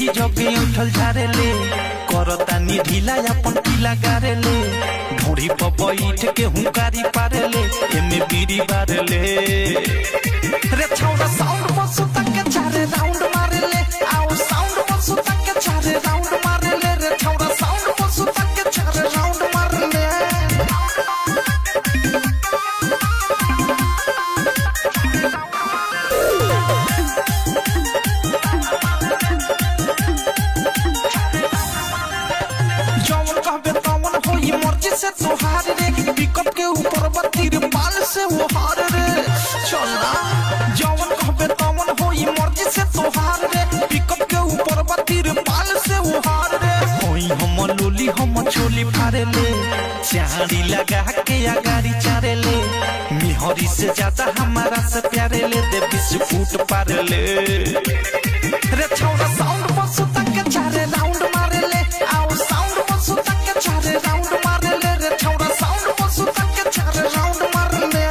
यही जगे उठल झारे ले करतानी ढीला अपन पीला गारे ले ढोड़ी पर बैठ के हुंकारी पारे ले एमे बीड़ी बारे ले रे छौरा साउंड बसु तक के चारे राउंड मारे ले आओ साउंड बसु तक के चारे राउंड मारे ले रे छौरा साउंड बसु तक के चारे राउंड मारे ले से तोहार रे पिकअप के ऊपर बत्तीर पाल से वो हार रे चलना जवन कहबे तवन होई मर्जी से तोहार रे पिकअप के ऊपर बत्तीर पाल से वो हार रे होई हम लोली हम चोली फारे ले चारी लगा के अगाड़ी चारे ले मिहरी से ज्यादा हमारा से प्यारे ले दे बिस्कुट पारे ले रे छौरा साउंड बसु तक के चारे राउंड मारे ले आओ साउंड बसु तक के चारे राउंड मारे ले रे छौरा साउंड बसु तक के चारे राउंड मारे ले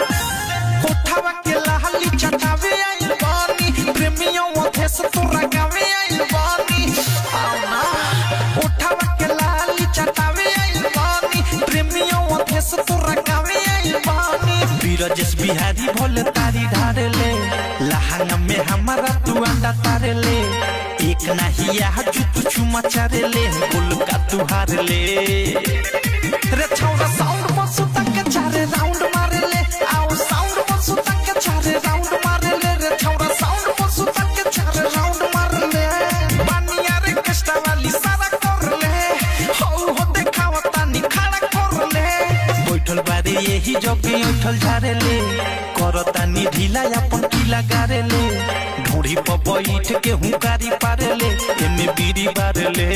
कोठावा के लहली चटावे आई बानी प्रेमियों ओथे से तोरा गावे आई बानी कोठावा के लहली चटावे आई बानी प्रेमियों ओथे से तोरा गावे आई बानी बीरजस बिहारी भोले तारी ढारे ले लहंगा में हमारा तू अंडा तारे ले एक नहीं यहाँ जुत चुमा चारे ले बोल का तू हार ले रे छौरा साउंड बसु तक के चारे राउंड मारे ले आओ साउंड बसु तक के चारे राउंड मारे ले रे छौरा साउंड बसु तक के चारे राउंड मारे ले बानिया रे कष्टा वाली सारा कर ले हो देखावा तानी खड़ा कर ले बैठल बारे यही जगे उठल झारे ले करतानी ढीला अपन पीला गारे ले ढोड़ी पर बैठ के हुंकारी पारे ले एमे बीड़ी बारे ले।